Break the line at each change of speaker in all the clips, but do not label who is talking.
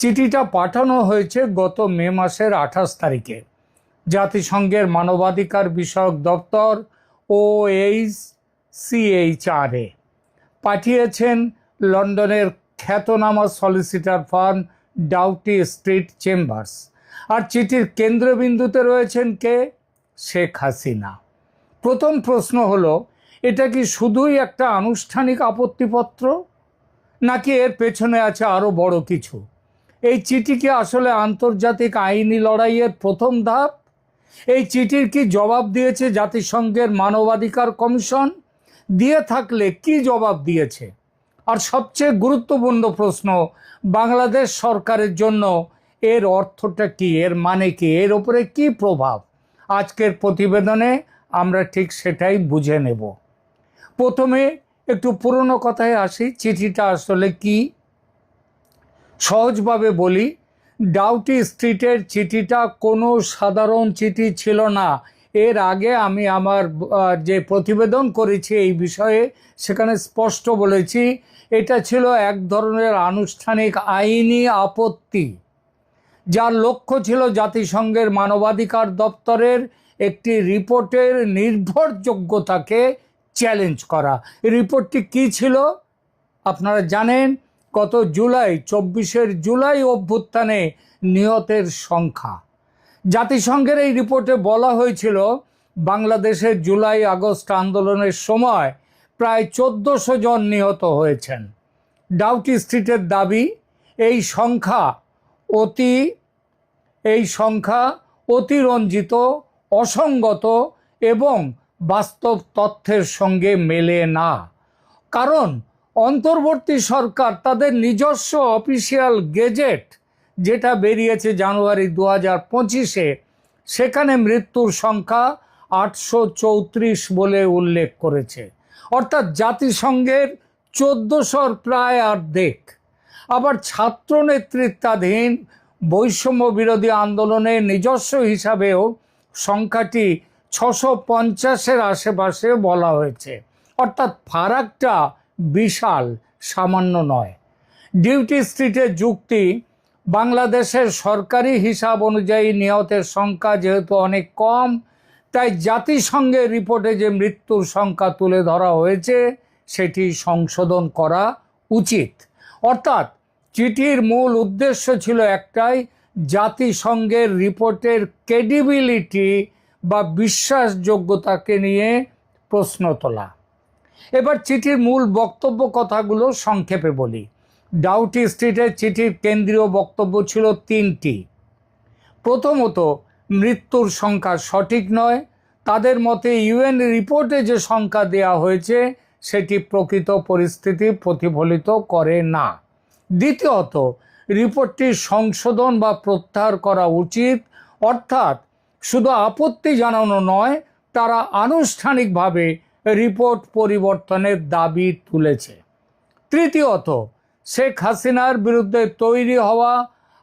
চিঠিটা পাঠানো হয়েছে গত মে মাসের 28 তারিখে। জাতিসংঘের মানবাধিকার বিষয়ক দপ্তর OHCHR পাঠিয়েছেন লন্ডনের খ্যাতনামা solicitor firm Doughty Street Chambers. আর চিঠির কেন্দ্রবিন্দুতে রয়েছেন কে? শেখ হাসিনা। প্রথম প্রশ্ন হলো, এটা কি শুধুই একটা আনুষ্ঠানিক আপত্তিপত্র, নাকি এর পেছনে আছে আরও বড় কিছু? এই চিঠি কি আসলে আন্তর্জাতিক আইনি লড়াইয়ের প্রথম ধাপ? এই চিঠির কি জবাব দিয়েছে জাতিসংঘের মানবাধিকার কমিশন? দিয়ে থাকলে কি জবাব দিয়েছে? আর সবচেয়ে গুরুত্বপূর্ণ প্রশ্ন, বাংলাদেশ সরকারের জন্য এর অর্থটা কি, এর মানে কি, এর উপরে কি প্রভাব? আজকের প্রতিবেদনে আমরা ঠিক সেটাই বুঝে নেব। প্রথমে একটু পুরনো কথায় আসি, চিঠিটা আসলে কি? সহজভাবে বলি, ডাউটি স্ট্রিটের চিঠিটা কোনো সাধারণ চিঠি ছিল না। এর আগে আমি আমার যে প্রতিবেদন করেছি এই বিষয়ে, সেখানে স্পষ্ট বলেছি এটা ছিল এক ধরনের আনুষ্ঠানিক আইনি আপত্তি, যার লক্ষ্য ছিল জাতিসংঘের মানবাধিকার দপ্তরের একটি রিপোর্টের নির্ভরযোগ্যতাকে চ্যালেঞ্জ করা। রিপোর্টটি কি ছিল আপনারা জানেন। গত জুলাই 24 জুলাই অভ্যুত্থানে নিহতের সংখ্যা, জাতিসংঘের এই রিপোর্টে বলা হয়েছিল বাংলাদেশের জুলাই আগস্ট আন্দোলনের সময় প্রায় 1400 জন নিহত হয়েছেন। ডাউটি স্ট্রিটের দাবি এই সংখ্যা অতিরঞ্জিত, অসঙ্গত এবং বাস্তব তথ্যের সঙ্গে মেলে না। কারণ অন্তর্বর্তী সরকার তাদের নিজস্ব অফিসিয়াল গেজেট যেটা বেরিয়েছে জানুয়ারি 2025-এ, সেখানে মৃত্যুর সংখ্যা 834 বলে উল্লেখ করেছে, অর্থাৎ জাতিসংঘের 1400-র প্রায় অর্ধেক। আবার ছাত্র নেতৃত্বাধীন বৈষম্য বিরোধী আন্দোলনের নিজস্ব হিসাবেও সংখ্যাটি 650-এর আশেপাশে বলা হয়েছে, অর্থাৎ ফারাকটা বিশাল, সামান্য নয়। ডিউটি স্ট্রিটের যুক্তি, বাংলাদেশের সরকারি হিসাব অনুযায়ী নিহতের সংখ্যা যেহেতু অনেক কম, তাই জাতিসংঘের রিপোর্টে যে মৃত্যুর সংখ্যা তুলে ধরা হয়েছে সেটি সংশোধন করা উচিত। অর্থাৎ চিঠির মূল উদ্দেশ্য ছিল একটাই, জাতিসংঘের রিপোর্টের ক্রেডিবিলিটি বা বিশ্বাসযোগ্যতাকে নিয়ে প্রশ্ন তোলা। এবার চিঠির মূল বক্তব্য কথাগুলো সংক্ষেপে বলি। ডাউটি স্ট্রিটের চিঠির কেন্দ্রীয় বক্তব্য ছিল 3টি। প্রথমত, মৃত্যুর সংখ্যা সঠিক নয়। তাদের মতে UN রিপোর্টে যে সংখ্যা দেয়া হয়েছে সেটি প্রকৃত পরিস্থিতি প্রতিফলিত করে না। দ্বিতীয়ত, রিপোর্টটি সংশোধন বা প্রত্যাহার করা উচিত, অর্থাৎ শুধু আপত্তি জানানো নয়, তারা আনুষ্ঠানিকভাবে রিপোর্ট পরিবর্তনের দাবি তুলেছে। তৃতীয়ত, শেখ হাসিনার বিরুদ্ধে তৈরি হওয়া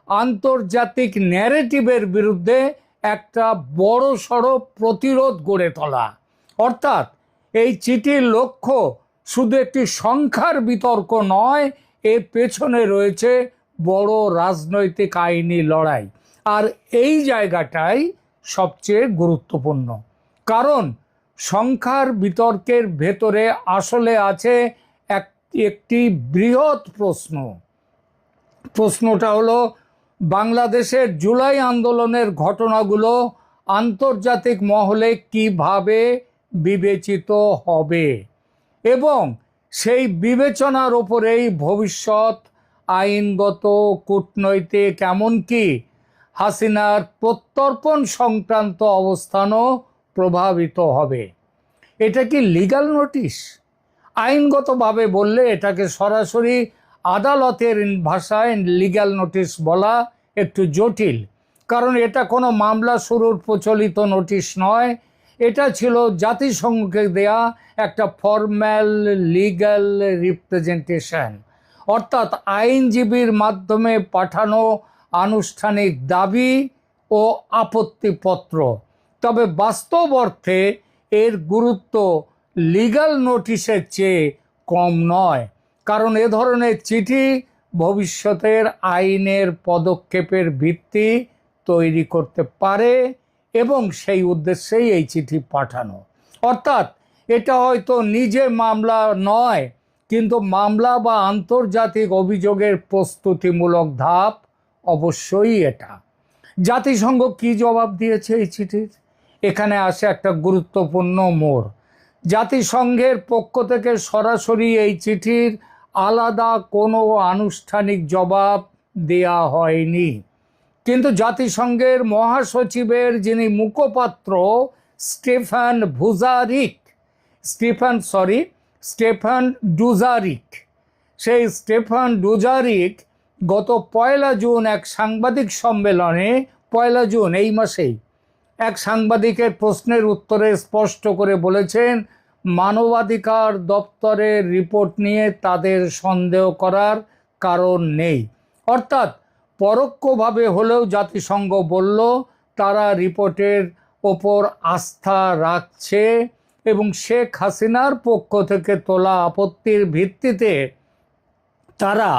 আন্তর্জাতিক ন্যারেটিভের বিরুদ্ধে একটা বড়সড় প্রতিরোধ গড়ে তোলা। অর্থাৎ এই চিঠির লক্ষ্য শুধু একটি সংখ্যার বিতর্ক নয়, এর পেছনে রয়েছে বড় রাজনৈতিক আইনি লড়াই। আর এই জায়গাটাই সবচেয়ে গুরুত্বপূর্ণ, কারণ সংখ্যার বিতর্কের ভেতরে আসলে আছে একটি বৃহৎ প্রশ্ন। প্রশ্নটা হলো, বাংলাদেশের জুলাই আন্দোলনের ঘটনাগুলো আন্তর্জাতিক মহলে কিভাবে বিবেচিত হবে, এবং সেই বিবেচনার ওপরেই ভবিষ্যৎ আইনগত, কূটনৈতিক, এমনকি হাসিনার প্রত্যর্পণ সংক্রান্ত অবস্থানও প্রভাবিত হবে। এটা কি লিগ্যাল নোটিশ? আইনগতভাবে বললে এটাকে সরাসরি আদালতের ভাষায় লিগ্যাল নোটিশ বলা একটু জটিল, কারণ এটা কোনো মামলা শুরুর প্রচলিত নোটিশ নয়। এটা ছিল জাতিসংঘকে দেয়া একটা ফর্ম্যাল লিগ্যাল রিপ্রেজেন্টেশন, অর্থাৎ আইনজীবীর মাধ্যমে পাঠানো আনুষ্ঠানিক দাবি ও আপত্তিপত্র। তবে বাস্তব অর্থে এর গুরুত্ব লিগ্যাল নোটিশের চেয়ে কম নয়, কারণ এ ধরনের চিঠি ভবিষ্যতের আইনের পদক্ষেপের ভিত্তি তৈরি করতে পারে এবং সেই উদ্দেশ্যেই এই চিঠি পাঠানো। অর্থাৎ এটা হয়তো নিজে মামলা নয়, কিন্তু মামলা বা আন্তর্জাতিক অভিযোগের প্রস্তুতিমূলক ধাপ অবশ্যই এটা। জাতিসংঘ কি জবাব দিয়েছে এই চিঠির? এখানে আসে একটা গুরুত্বপূর্ণ মোড়। জাতিসংঘের পক্ষ থেকে সরাসরি এই চিঠির আলাদা কোনো আনুষ্ঠানিক জবাব দেয়া হয়নি, কিন্তু জাতিসংঘের মহাসচিবের যিনি মুখপাত্র স্টেফান ডুজারিক, সেই স্টেফান ডুজারিক গত 1 জুন এক সাংবাদিক সম্মেলনে, 1 জুন এই মাসেই, এক সাংবাদিকের প্রশ্নের উত্তরে স্পষ্ট করে বলেছেন মানবাধিকার দপ্তরের রিপোর্ট নিয়ে তাদের সন্দেহ করার কারণ নেই। অর্থাৎ পরোক্ষভাবে হলেও জাতিসংঘ বলল তারা রিপোর্টের ওপর আস্থা রাখছে এবং শেখ হাসিনার পক্ষ থেকে তোলা আপত্তির ভিত্তিতে তারা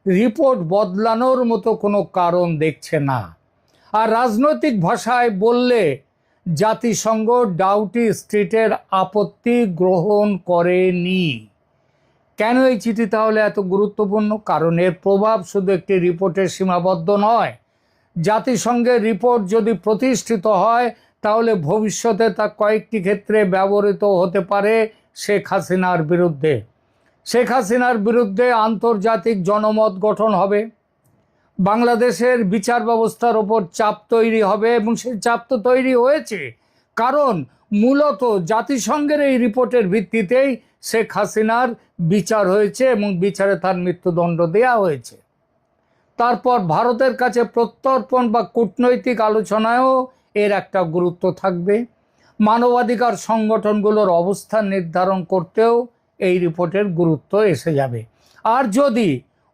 রিপোর্ট বদলানোর মতো কোনো কারণ দেখছে না। আর রাজনৈতিক ভাষায় বললে জাতিসংঘ ডাউটি স্ট্রিটের আপত্তি গ্রহণ করেনি। কেন এই চিঠি তাহলে এত গুরুত্বপূর্ণ? কারণ এর প্রভাব শুধু একটি রিপোর্টে সীমাবদ্ধ নয়। জাতিসংঘের রিপোর্ট যদি প্রতিষ্ঠিত হয় তাহলে ভবিষ্যতে তা কয়েকটি ক্ষেত্রে ব্যবহৃত হতে পারে শেখ হাসিনার বিরুদ্ধে। শেখ হাসিনার বিরুদ্ধে আন্তর্জাতিক জনমত গঠন হবে, বাংলাদেশের বিচার ব্যবস্থার ওপর চাপ তৈরি হবে, এবং সেই চাপ তো তৈরি হয়েছে, কারণ মূলত জাতিসংঘের এই রিপোর্টের ভিত্তিতেই শেখ হাসিনার বিচার হয়েছে এবং বিচারে তার মৃত্যুদণ্ড দেওয়া হয়েছে। তারপর ভারতের কাছে প্রত্যর্পণ বা কূটনৈতিক আলোচনায়ও এর একটা গুরুত্ব থাকবে। মানবাধিকার সংগঠনগুলোর অবস্থান নির্ধারণ করতেও এই রিপোর্টের গুরুত্ব এসে যাবে। আর যদি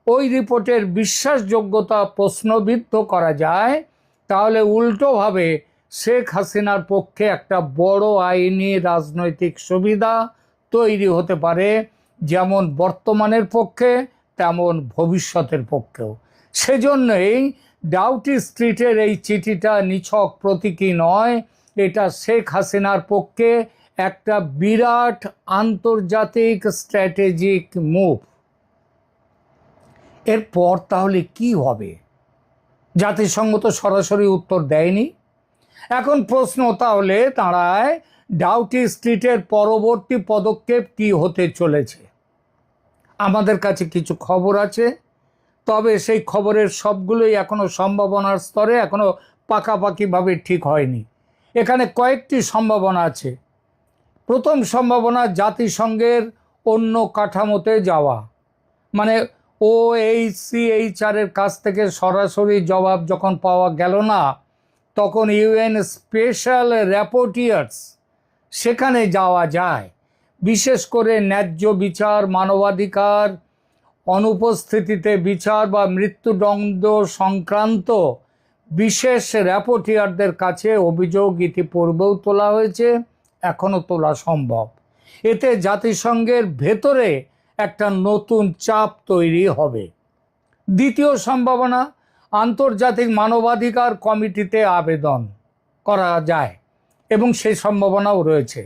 ওই রিপোর্টের বিশ্বাসযোগ্যতা প্রশ্নবিদ্ধ করা যায় তাহলে উল্টোভাবে শেখ হাসিনার পক্ষে একটা বড় আইনি রাজনৈতিক সুবিধা তৈরি হতে পারে, যেমন বর্তমানের পক্ষে তেমন ভবিষ্যতের পক্ষেও। সেজন্যই ডাউটি স্ট্রিটের এই চিঠিটা নিছক প্রতীকী নয়, এটা শেখ হাসিনার পক্ষে একটা বিরাট আন্তর্জাতিক স্ট্র্যাটেজিক মুভ। এরপর তাহলে কি হবে? জাতিসংঘ তো সরাসরি উত্তর দেয়নি। এখন প্রশ্ন তাহলে দাঁড়ায়, ডাউটি স্ট্রিটের পরবর্তী পদক্ষেপ কি হতে চলেছে? আমাদের কাছে কিছু খবর আছে, তবে সেই খবরের সবগুলোই এখনো সম্ভাবনার স্তরে, এখনো পাকাপাকিভাবে ঠিক হয়নি। এখানে কয়েকটি সম্ভাবনা আছে। প্রথম সম্ভাবনা জাতিসংঘের অন্য কাঠামোতে যাওয়া, মানে OHCHR এর কাছ থেকে সরাসরি জবাব যখন পাওয়া গেল না, তখন UN স্পেশাল র্যাপোর্টিয়ার্স সেখানে যাওয়া যায়। বিশেষ করে ন্যায্য বিচার, মানবাধিকার, অনুপস্থিতিতে বিচার বা মৃত্যুদণ্ড সংক্রান্ত বিশেষ র্যাপোর্টিয়ারদের কাছে অভিযোগ ইতিপূর্বেও তোলা হয়েছে, এখনও তোলা সম্ভব। এতে জাতিসংঘের ভেতরে একটা নতুন চাপ তৈরি হবে। দ্বিতীয় সম্ভাবনা, আন্তর্জাতিক মানবাধিকার কমিটিতে আবেদন করা যায়, এবং সেই সম্ভাবনাও রয়েছে।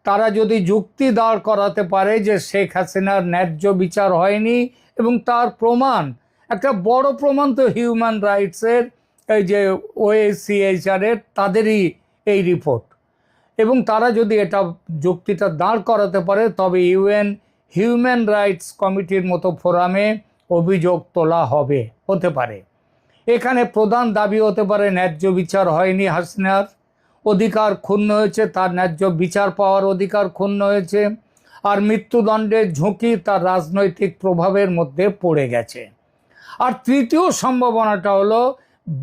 তারা যদি যুক্তি দাঁড় করাতে পারে যে শেখ হাসিনার ন্যায্য বিচার হয়নি, এবং তার প্রমাণ, একটা বড় প্রমাণ তো হিউম্যান রাইটসের, এই যে OHCHR এর, তাদেরই এই রিপোর্ট, এবং তারা যদি এটা যুক্তিটা দাঁড় করাতে পারে তবে UN হিউম্যান রাইটস কমিটির মতো ফোরামে অভিযোগ তোলা হতে পারে। এখানে প্রধান দাবি হতে পারে ন্যায্য বিচার হয়নি, হাসিনার অধিকার ক্ষুণ্ণ হয়েছে, তার ন্যায্য বিচার পাওয়ার অধিকার ক্ষুণ্ণ হয়েছে, আর মৃত্যুদণ্ডের ঝুঁকি তার রাজনৈতিক প্রভাবের মধ্যে পড়ে গেছে। আর তৃতীয় সম্ভাবনাটা হলো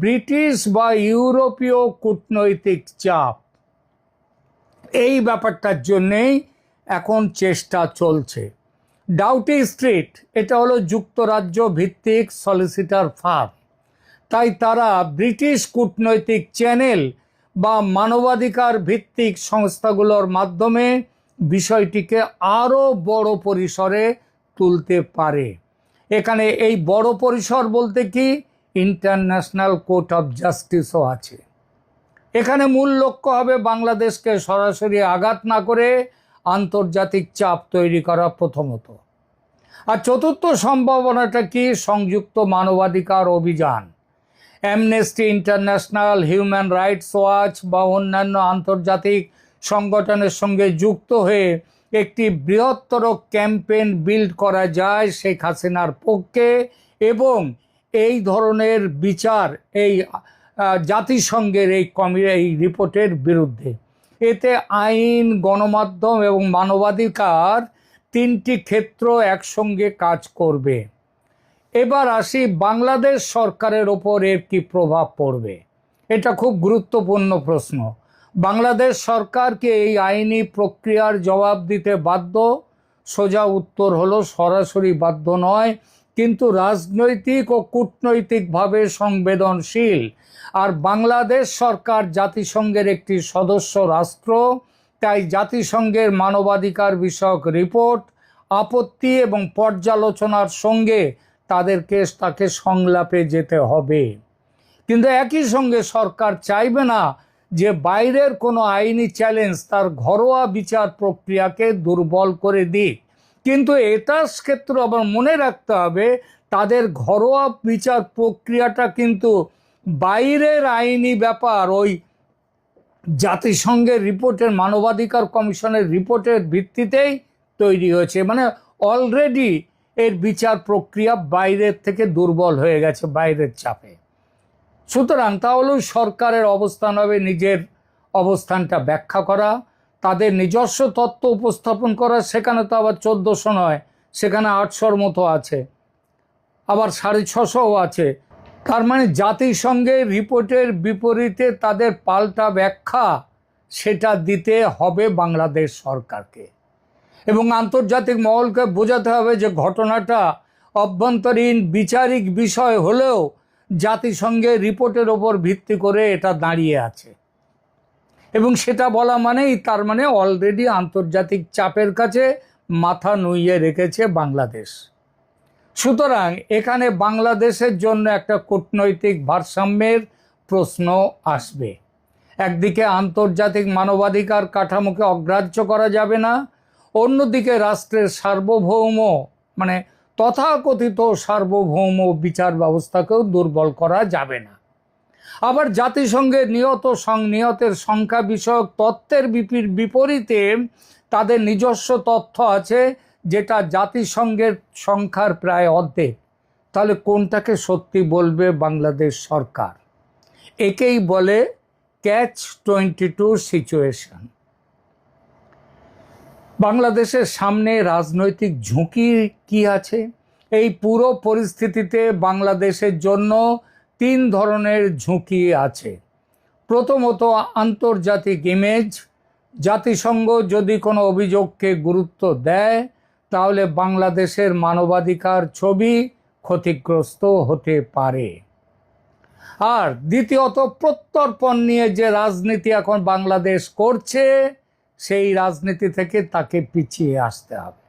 ব্রিটিশ বা ইউরোপীয় কূটনৈতিক চাপ। এই ব্যাপারটার জন্যেই এখন চেষ্টা চলছে। ডাউটি স্ট্রিট এটা হলো যুক্তরাজ্য ভিত্তিক সলিসিটার ফার্ম, তাই তারা ব্রিটিশ কূটনৈতিক চ্যানেল বা মানবাধিকার ভিত্তিক সংস্থাগুলোর মাধ্যমে বিষয়টিকে আরও বড় পরিসরে তুলতে পারে। এখানে এই বড় পরিসর বলতে কি, ইন্টারন্যাশনাল কোর্ট অফ জাস্টিসও আছে। এখানে মূল লক্ষ্য হবে বাংলাদেশকে সরাসরি আঘাত না করে আন্তর্জাতিক চাপ তৈরি করা প্রথমত। আর চতুর্থ সম্ভাবনাটা কি, সংযুক্ত মানবাধিকার অভিযান, amnesty international, human rights watch বা অন্যান্য আন্তর্জাতিক সংগঠনের সঙ্গে যুক্ত হয়ে একটি বৃহত্তর ক্যাম্পেইন বিল্ড করা যায় শেখ হাসিনার পক্ষে এবং এই ধরনের বিচার এই জাতিসংঘের এই রিপোর্টের বিরুদ্ধে। এতে আইন, গণমাধ্যম এবং মানবাধিকার তিনটি ক্ষেত্র একসঙ্গে কাজ করবে। এবার আসি বাংলাদেশ সরকারের ওপর এর কি প্রভাব পড়বে। এটা খুব গুরুত্বপূর্ণ প্রশ্ন। বাংলাদেশ সরকারকে এই আইনি প্রক্রিয়ার জবাব দিতে বাধ্য? সোজা উত্তর হলো সরাসরি বাধ্য নয়, কিন্তু রাজনৈতিক ও কূটনৈতিকভাবে সংবেদনশীল। আর বাংলাদেশ সরকার জাতিসংঘের একটি সদস্য রাষ্ট্র, তাই জাতিসংঘের মানবাধিকার বিষয়ক রিপোর্ট, আপত্তি এবং পর্যালোচনার সঙ্গে তাকে সংলাপে যেতে হবে। কিন্তু একই সঙ্গে সরকার চাইবে না যে বাইরের কোনো আইনি চ্যালেঞ্জ তার ঘরোয়া বিচার প্রক্রিয়াকে দুর্বল করে দিক। কিন্তু এটার ক্ষেত্রে আবার মনে রাখতে হবে তাদের ঘরোয়া বিচার প্রক্রিয়াটা কিন্তু বাইরের আইনি ব্যাপার ওই জাতিসংঘের রিপোর্টের, মানবাধিকার কমিশনের রিপোর্টের ভিত্তিতেই তৈরি হয়েছে। মানে অলরেডি এর বিচার প্রক্রিয়া বাইরের থেকে দুর্বল হয়ে গেছে, বাইরের চাপে। সুতরাং তাহলে সরকারের অবস্থান হবে নিজের অবস্থানটা ব্যাখ্যা করা, তাদের নিজস্ব তত্ত্ব উপস্থাপন করা। সেখানে তো আবার 1400 নয়, সেখানে 800-র মতো আছে, আবার 650ও আছে। তার মানে জাতিসংঘের রিপোর্টের বিপরীতে তাদের পাল্টা ব্যাখ্যা সেটা দিতে হবে বাংলাদেশ সরকারকে, এবং আন্তর্জাতিক মহলকে বোঝাতে হবে যে ঘটনাটা অভ্যন্তরীণ বিচারিক বিষয় হলেও জাতিসংঘের রিপোর্টের ওপর ভিত্তি করে এটা দাঁড়িয়ে আছে। এবং সেটা বলা মানেই তার মানে অলরেডি আন্তর্জাতিক চাপের কাছে মাথা নুইয়ে রেখেছে বাংলাদেশ। সুতরাং এখানে বাংলাদেশের জন্য একটা কূটনৈতিক ভারসাম্যের প্রশ্ন আসবে। একদিকে আন্তর্জাতিক মানবাধিকার কাঠামোকে অগ্রাহ্য করা যাবে না, অন্যদিকে রাষ্ট্রের সার্বভৌম মানে তথাকথিত সার্বভৌম বিচার ব্যবস্থাকেও দুর্বল করা যাবে না। আবার জাতিসংঘের নিয়তের সংখ্যা বিষয়ক তথ্যের বিপরীতে তাদের নিজস্ব তথ্য আছে যেটা জাতিসংঘের সংখ্যার প্রায় অর্ধেক। তাহলে কোনটাকে সত্যি বলবে বাংলাদেশ সরকার? একেই বলে catch-22 সিচুয়েশন। বাংলাদেশের সামনে রাজনৈতিক ঝুঁকি কি আছে? এই পুরো পরিস্থিতিতে বাংলাদেশের জন্য 3 ধরনের ঝুঁকি আছে। প্রথমত আন্তর্জাতিক ইমেজ। জাতিসংঘ যদি কোনো অভিযোগকে গুরুত্ব দেয় তাহলে বাংলাদেশের মানবাধিকার ছবি ক্ষতিগ্রস্ত হতে পারে। আর দ্বিতীয়ত প্রত্যর্পণ নিয়ে যে রাজনীতি এখন বাংলাদেশ করছে সেই রাজনীতি থেকে তাকে পিছিয়ে আসতে হবে।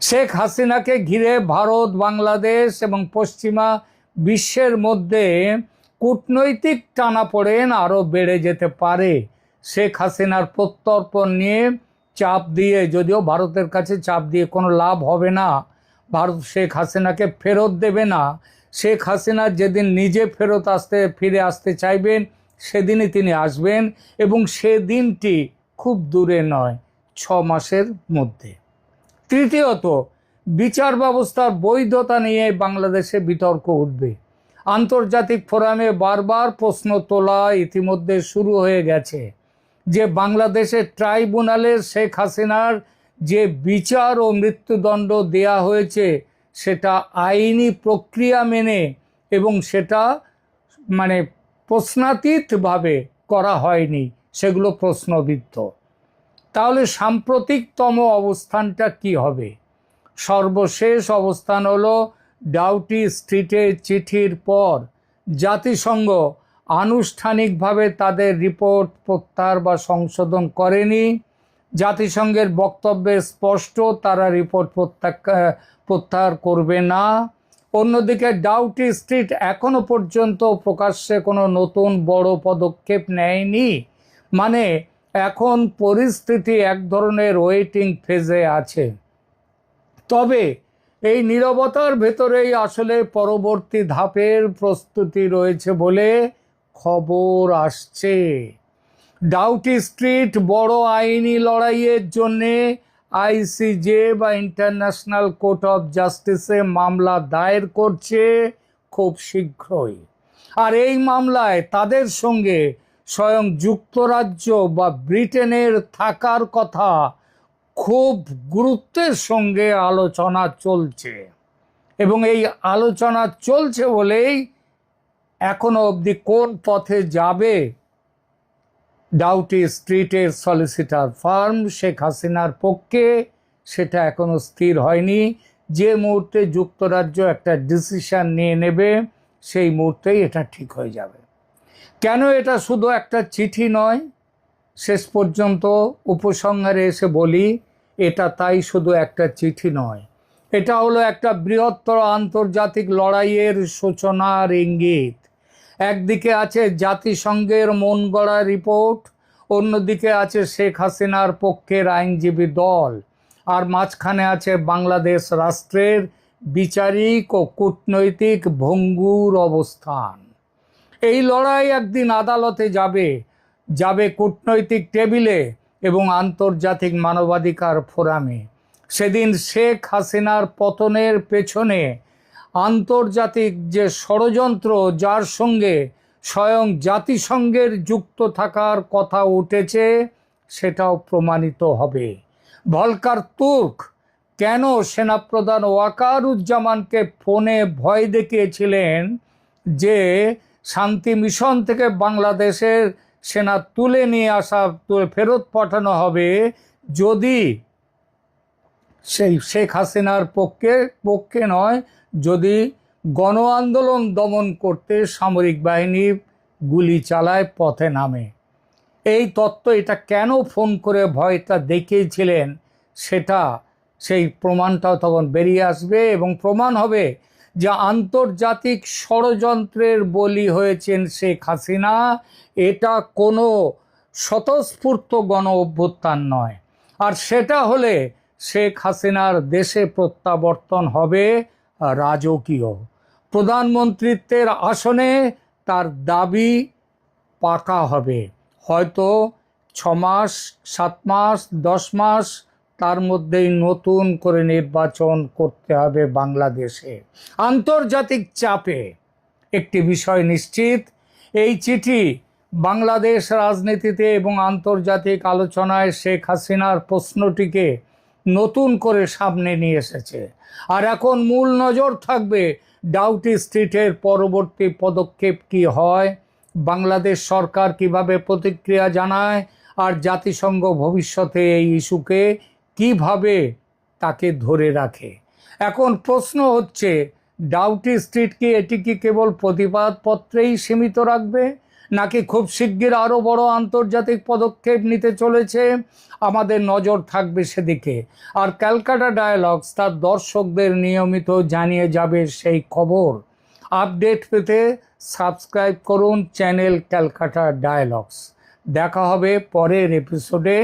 শেখ হাসিনাকে ঘিরে ভারত, বাংলাদেশ এবং পশ্চিমা বিশ্বের মধ্যে কূটনৈতিক টানাপোড়েন আরও বেড়ে যেতে পারে। শেখ হাসিনার প্রত্যর্পণ নিয়ে চাপ দিয়ে, যদিও ভারতের কাছে চাপ দিয়ে কোনো লাভ হবে না, ভারত শেখ হাসিনাকে ফেরত দেবে না। শেখ হাসিনা যেদিন নিজে ফিরে আসতে চাইবেন সেদিনই তিনি আসবেন, এবং সেদিনটি খুব দূরে নয়, 6 মাসের মধ্যে। তৃতীয়ত বিচার ব্যবস্থার বৈধতা নিয়ে বাংলাদেশে বিতর্ক উঠবে। আন্তর্জাতিক ফোরামে বারবার প্রশ্ন তোলা ইতিমধ্যে শুরু হয়ে গেছে যে বাংলাদেশের ট্রাইব্যুনালে শেখ হাসিনার যে বিচার ও মৃত্যুদণ্ড দেয়া হয়েছে সেটা আইনি প্রক্রিয়া মেনে এবং সেটা মানে প্রশ্নাতীতভাবে করা হয়নি, সেগুলো প্রশ্নবিদ্ধ। তাহলে সাম্প্রতিকতম অবস্থানটা কি হবে? সর্বশেষ অবস্থান হলো ডাউটি স্ট্রিটের চিঠির পর জাতিসংঘ আনুষ্ঠানিকভাবে তাদের রিপোর্ট প্রত্যাহার বা সংশোধন করেনি। জাতিসংঘের বক্তব্যে স্পষ্ট তারা রিপোর্ট প্রত্যাহার করবে না। অন্যদিকে ডাউটি স্ট্রিট এখনো পর্যন্ত প্রকাশ্যে কোনো নতুন বড় পদক্ষেপ নেয়নি, মানে এখন পরিস্থিতি এক ধরনের ওয়েটিং ফেজে আছে। তবে এই নীরবতার ভেতরেই আসলে পরবর্তী ধাপের প্রস্তুতি রয়েছে বলে খবর আসছে। ডাউটি স্ট্রিট বড় আইনি লড়াইয়ের জন্যে আইসিজে বা ইন্টারন্যাশনাল কোর্ট অফ জাস্টিসে মামলা দায়ের করছে খুব শীঘ্রই। আর এই মামলায় তাদের সঙ্গে স্বয়ং যুক্তরাজ্য বা ব্রিটেনের থাকার কথা খুব গুরুত্বের সঙ্গে আলোচনা চলছে, এবং এই আলোচনা চলছে বলেই এখনো অবধি কোন পথে যাবে ডাউটি স্ট্রিটের সলিসিটার ফার্ম শেখ হাসিনার পক্ষে সেটা এখনো স্থির হয়নি। যে মুহূর্তে যুক্তরাজ্য একটা ডিসিশন নিয়ে নেবে সেই মুহূর্তেই এটা ঠিক হয়ে যাবে। কেন এটা শুধু একটা চিঠি নয়, শেষ পর্যন্ত উপসংহারে এসে বলি, এটা তাই শুধু একটা চিঠি নয়, এটা হলো একটা বৃহত্তর আন্তর্জাতিক লড়াইয়ের সূচনার ইঙ্গিত। একদিকে আছে জাতিসংঘের মন গড়া রিপোর্ট, অন্যদিকে আছে শেখ হাসিনার পক্ষের আইনজীবী দল, আর মাঝখানে আছে বাংলাদেশ রাষ্ট্রের বিচারিক ও কূটনৈতিক ভঙ্গুর অবস্থান। এই লড়াই একদিন আদালতে যাবে কূটনৈতিক টেবিলে এবং আন্তর্জাতিক মানবাধিকার ফোরামে। সেদিন শেখ হাসিনার পতনের পেছনে আন্তর্জাতিক যে ষড়যন্ত্র, যার সঙ্গে স্বয়ং জাতিসংঘের যুক্ত থাকার কথা উঠেছে, সেটাও প্রমাণিত হবে। ভলকার তুর্ক কেন সেনাপ্রধান ওয়াকারুজ্জামানকে ফোনে ভয় দেখিয়েছিলেন যে শান্তি মিশন থেকে বাংলাদেশের সেনা তুলে নিয়ে ফেরত পাঠানো হবে যদি সেই শেখ হাসিনার পক্ষে নয়, যদি গণ আন্দোলন দমন করতে সামরিক বাহিনী গুলি চালায়, পথে নামে। এই তত্ত্ব এটা কেন ফোন করে ভয়টা দেখিয়েছিলেন সেই প্রমাণটাও তখন বেরিয়ে আসবে, এবং প্রমাণ হবে যে আন্তর্জাতিক ষড়যন্ত্রের বলি হয়েছেন শেখ হাসিনা। এটা কোনো স্বতঃস্ফূর্ত গণ অভ্যুত্থান নয়। আর সেটা হলে শেখ হাসিনার দেশে প্রত্যাবর্তন হবে রাজকীয়। প্রধানমন্ত্রীত্বের আসনে তার দাবি পাকা হবে, হয়তো 6 মাস, 7 মাস, 10 মাস, তার মধ্যেই নতুন করে নির্বাচন করতে হবে বাংলাদেশে। আন্তর্জাতিক চাপে একটি বিষয় নিশ্চিত, এই চিঠি বাংলাদেশ রাজনীতিতে এবং আন্তর্জাতিক আলোচনায় শেখ হাসিনার প্রশ্নটিকে নতুন করে সামনে নিয়ে এসেছে। আর এখন মূল নজর থাকবে ডাউটি স্ট্রিটের পরবর্তী পদক্ষেপ কি হয়, বাংলাদেশ সরকার কিভাবে প্রতিক্রিয়া জানায়, আর জাতিসংঘ ভবিষ্যতে এই ইস্যুকে কিভাবে তাকে ধরে রাখে। এখন প্রশ্ন হচ্ছে, ডাউটি স্ট্রিট কি এটি কি কেবল প্রতিবাদপত্রেই সীমিত রাখবে, নাকি খুব শিগগির আরও বড় আন্তর্জাতিক পদক্ষেপ নিতে চলেছে? আমাদের নজর থাকবে সেদিকে। আর ক্যালকাটা ডায়ালগস তার দর্শকদের নিয়মিত জানিয়ে যাবে সেই খবর। আপডেট পেতে সাবস্ক্রাইব করুন চ্যানেল ক্যালকাটা ডায়ালগস। দেখা হবে পরের এপিসোডে।